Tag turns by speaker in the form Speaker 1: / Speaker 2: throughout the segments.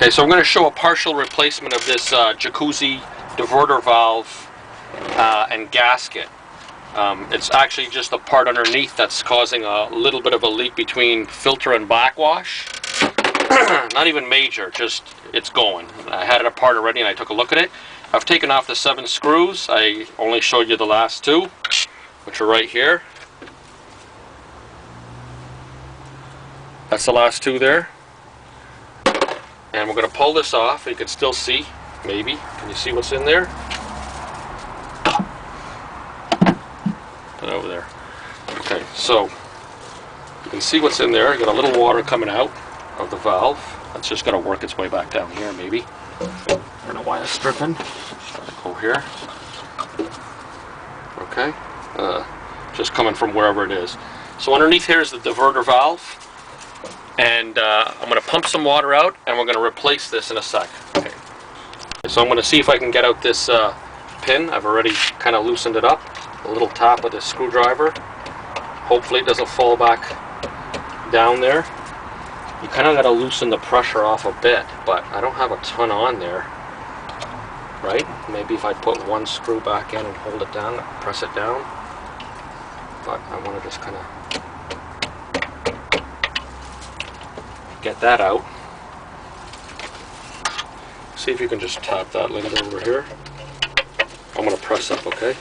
Speaker 1: Okay, so I'm going to show a partial replacement of this jacuzzi diverter valve and gasket. It's actually just the part underneath that's causing a little bit of a leak between filter and backwash. Not even major, just it's going. I had it apart already and I took a look at it. I've taken off the 7 screws. I only showed you the last 2, which are right here. That's the last 2 there. And we're going to pull this off. You can still see, maybe. Can you see what's in there? Put it over there. Okay, so you can see what's in there. You got a little water coming out of the valve. That's just going to work its way back down here, maybe. I don't know why it's stripping. Go here. Okay. Just coming from wherever it is. So underneath here is the diverter valve. And I'm going to pump some water out, and we're going to replace this in a sec. Okay. So I'm going to see if I can get out this pin. I've already kind of loosened it up. A little tap with this screwdriver. Hopefully it doesn't fall back down there. You kind of got to loosen the pressure off a bit, but I don't have a ton on there. Right? Maybe if I put 1 screw back in and hold it down, press it down. But I want to just kind of get that out. See if you can just tap that lid over here. I'm going to press up, okay?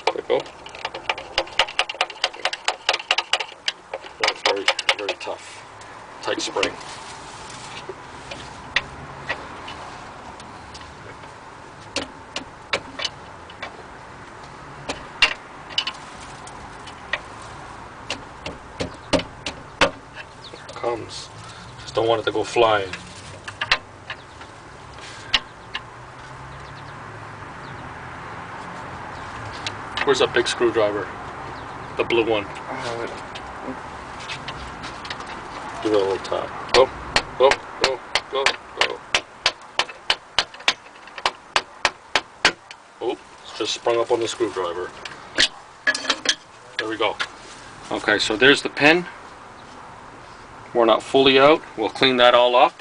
Speaker 1: There we go. That's very, very tough. Tight spring. Comes. Just don't want it to go flying. Where's that big screwdriver? The blue one. Give it a little tap. Go, go, go, go, go. Oh, it's just sprung up on the screwdriver. There we go. Okay, so there's the pin. We're not fully out. We'll clean that all up.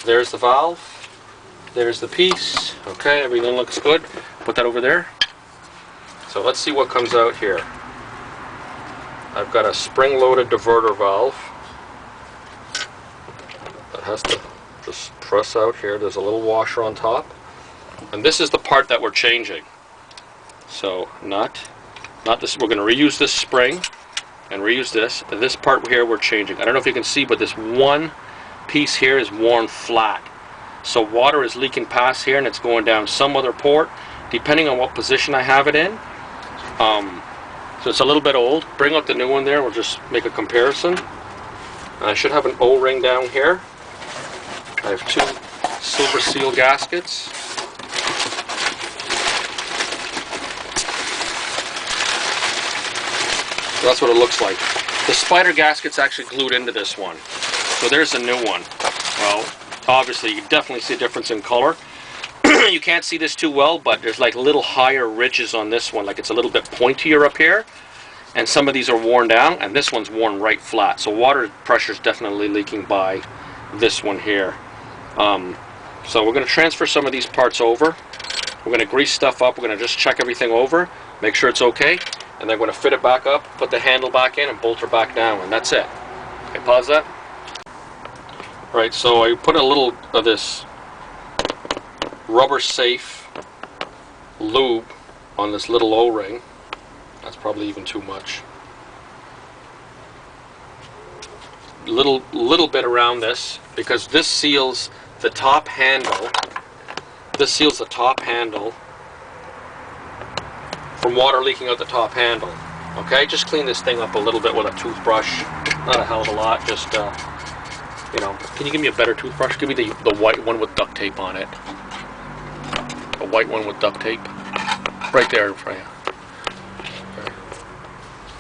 Speaker 1: There's the valve. There's the piece. Okay, everything looks good. Put that over there. So let's see what comes out here. I've got a spring-loaded diverter valve that has to just press out here. There's a little washer on top. And this is the part that we're changing. So not this. We're going to reuse this spring and reuse this. This part here we're changing. I don't know if you can see, but this one piece here is worn flat. So water is leaking past here and it's going down some other port, depending on what position I have it in. So it's a little bit old. Bring out the new one there. We'll just make a comparison. I should have an O-ring down here. I have 2 silver seal gaskets. So that's what it looks like. The spider gasket's actually glued into this one. So there's a new one. Well, obviously you can definitely see a difference in color. You can't see this too well, but there's like little higher ridges on this one. Like it's a little bit pointier up here. And some of these are worn down, and this one's worn right flat. So water pressure is definitely leaking by this one here. So we're going to transfer some of these parts over. We're going to grease stuff up. We're going to just check everything over, make sure it's okay. And then we're going to fit it back up, put the handle back in, and bolt her back down, and that's it. Okay, pause that. Right, so I put a little of this rubber safe lube on this little O-ring. That's probably even too much. Little bit around this, because this seals the top handle. This seals the top handle from water leaking out the top handle. Okay, just clean this thing up a little bit with a toothbrush. Not a hell of a lot, just you know. Can you give me a better toothbrush? Give me the white one with duct tape on it. A white one with duct tape. Right there in front of you. Okay.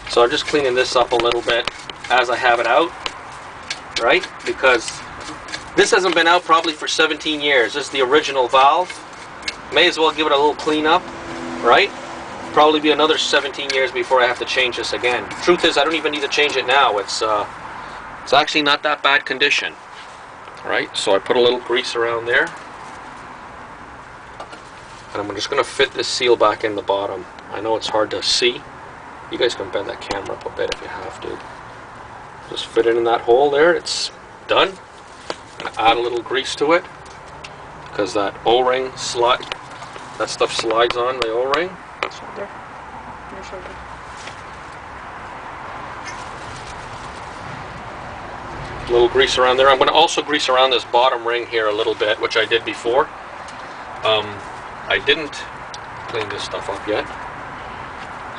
Speaker 1: So I'm just cleaning this up a little bit as I have it out. Right? Because this hasn't been out probably for 17 years. This is the original valve. May as well give it a little clean up. Right? Probably be another 17 years before I have to change this again. Truth is, I don't even need to change it now. It's actually not that bad condition. Alright, so I put a little grease around there. And I'm just going to fit this seal back in the bottom. I know it's hard to see. You guys can bend that camera up a bit if you have to. Just fit it in that hole there. It's done. I'm going to add a little grease to it, because that O-ring slide, that stuff slides on the O-ring.
Speaker 2: Shoulder. Your shoulder.
Speaker 1: A little grease around there. I'm going to also grease around this bottom ring here a little bit, which I did before. I didn't clean this stuff up yet.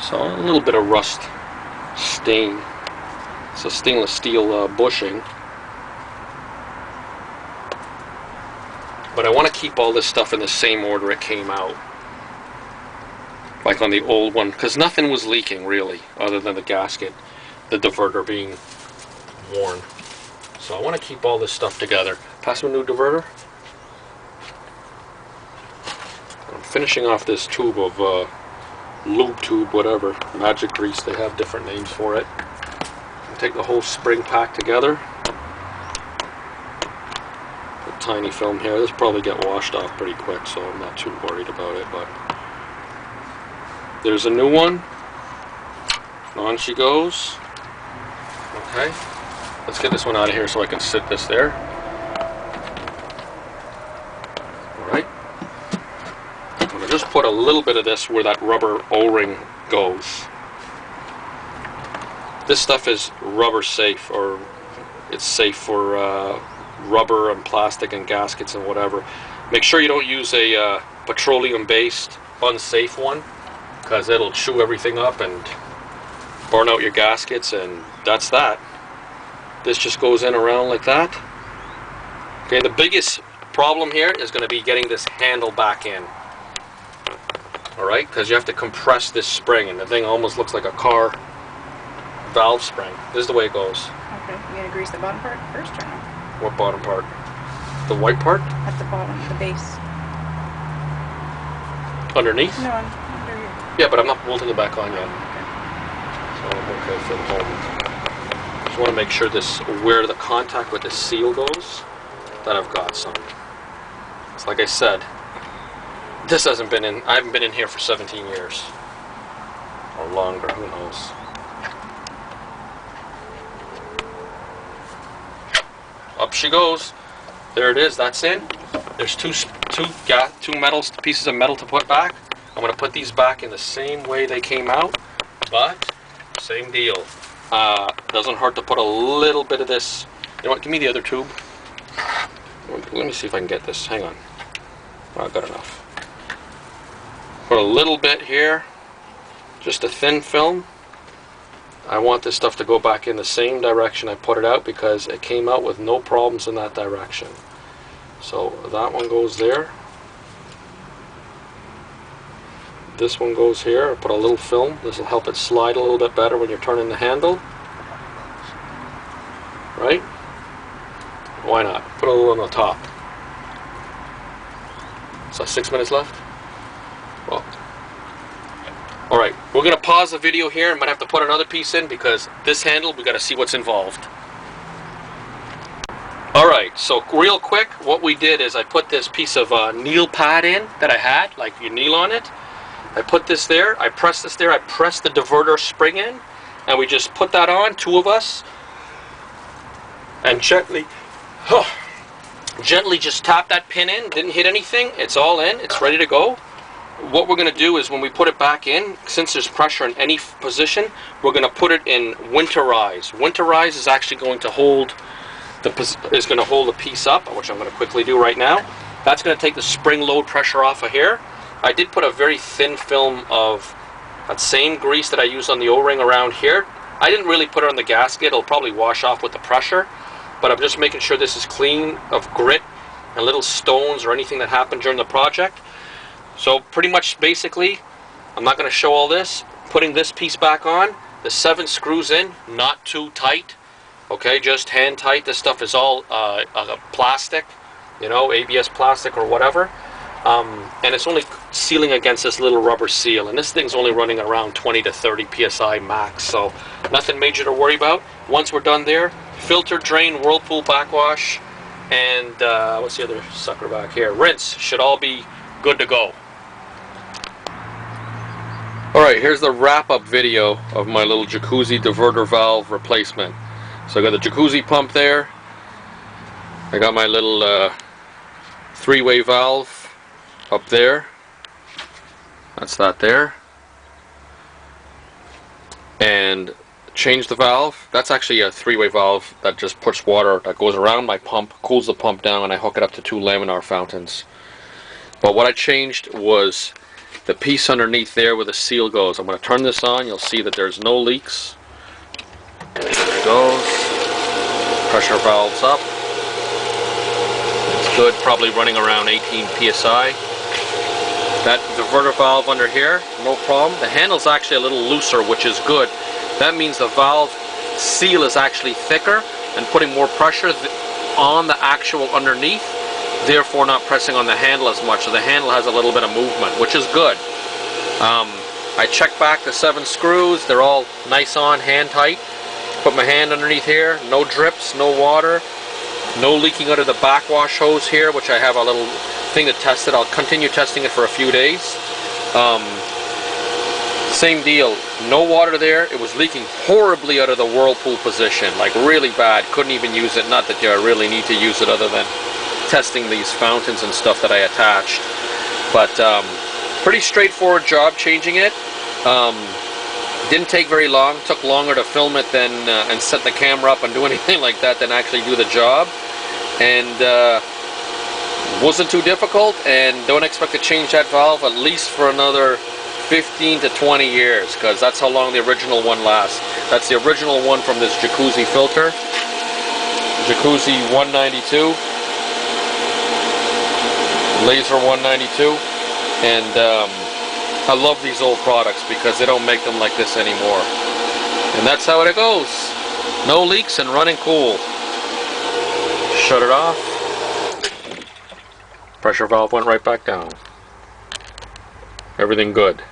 Speaker 1: So a little bit of rust stain. It's a stainless steel bushing. But I want to keep all this stuff in the same order it came out. Like on the old one, because nothing was leaking really, other than the gasket, the diverter being worn. So I want to keep all this stuff together. Pass me a new diverter. I'm finishing off this tube of lube tube, whatever, magic grease. They have different names for it. Take the whole spring pack together. Put tiny film here. This will probably get washed off pretty quick, so I'm not too worried about it. But there's a new one. On she goes. Okay. Let's get this one out of here so I can sit this there. Alright. I'm going to just put a little bit of this where that rubber O-ring goes. This stuff is rubber safe, or it's safe for rubber and plastic and gaskets and whatever. Make sure you don't use a petroleum-based unsafe one, because it'll chew everything up and burn out your gaskets, and that's that. This just goes in around like that. Okay, the biggest problem here is going to be getting this handle back in. Alright, because you have to compress this spring, and the thing almost looks like a car valve spring. This is the way it goes.
Speaker 2: Okay, you gonna grease the bottom part first or no?
Speaker 1: What bottom part? The white part?
Speaker 2: At the bottom, the base.
Speaker 1: Underneath?
Speaker 2: No, under here.
Speaker 1: Yeah, but I'm not bolting it back on yet.
Speaker 2: Okay.
Speaker 1: So I'm okay for the moment. Just want to make sure this, where the contact with the seal goes, that I've got some. It's like I said, this hasn't been in, I haven't been in here for 17 years. Or longer, who knows. Up she goes. There it is. That's in. There's two pieces of metal to put back. I'm going to put these back in the same way they came out, but same deal. Doesn't hurt to put a little bit of this. You know what? Give me the other tube. Let me see if I can get this. Hang on. Oh, I've got enough. Put a little bit here. Just a thin film. I want this stuff to go back in the same direction I put it out, because it came out with no problems in that direction. So that one goes there. This one goes here. I put a little film. This will help it slide a little bit better when you're turning the handle. Right? Why not? Put a little on the top. So 6 minutes left? Well. Alright, we're going to pause the video here. I'm going to have to put another piece in, because this handle, we got to see what's involved. Alright, so real quick, what we did is I put this piece of kneel pad in that I had, like you kneel on it. I put this there, I pressed this there, I pressed the diverter spring in, and we just put that on, two of us, and gently just tap that pin in. Didn't hit anything, it's all in, it's ready to go. What we're going to do is, when we put it back in, since there's pressure in any position, we're going to put it in winterize. Winterize is actually going to hold the piece up, which I'm going to quickly do right now. That's going to take the spring load pressure off of here. I did put a very thin film of that same grease that I used on the O-ring around here. I didn't really put it on the gasket. It'll probably wash off with the pressure, but I'm just making sure this is clean of grit and little stones or anything that happened during the project. So pretty much, basically, I'm not going to show all this. Putting this piece back on, the 7 screws in, not too tight. Okay, just hand tight. This stuff is all plastic, you know, ABS plastic or whatever. And it's only sealing against this little rubber seal. And this thing's only running around 20 to 30 PSI max. So nothing major to worry about. Once we're done there, filter, drain, whirlpool, backwash, and what's the other sucker back here? Rinse. Should all be good to go. Alright, here's the wrap-up video of my little jacuzzi diverter valve replacement. So I got the jacuzzi pump there. I got my little three-way valve up there. That's that there. And change the valve. That's actually a three-way valve that just puts water that goes around my pump, cools the pump down, and I hook it up to 2 laminar fountains. But what I changed was the piece underneath there where the seal goes. I'm going to turn this on. You'll see that there's no leaks. There it goes. Pressure valve's up. It's good, probably running around 18 psi. That diverter valve under here, no problem. The handle's actually a little looser, which is good. That means the valve seal is actually thicker and putting more pressure on the actual underneath, therefore not pressing on the handle as much. So the handle has a little bit of movement, which is good. I checked back the 7 screws. They're all nice on, hand tight. Put my hand underneath here. No drips, no water. No leaking out of the backwash hose here, which I have a little thing to test it. I'll continue testing it for a few days. Same deal. No water there. It was leaking horribly out of the whirlpool position. Like really bad. Couldn't even use it. Not that you really need to use it other than testing these fountains and stuff that I attached. But pretty straightforward job changing it. Didn't take very long. Took longer to film it than and set the camera up and do anything like that than actually do the job. And wasn't too difficult, and don't expect to change that valve at least for another 15 to 20 years, because that's how long the original one lasts. That's the original one from this jacuzzi filter. Jacuzzi 192. Laser 192. And I love these old products because they don't make them like this anymore. And that's how it goes. No leaks and running cool. Shut it off. Pressure valve went right back down. Everything good.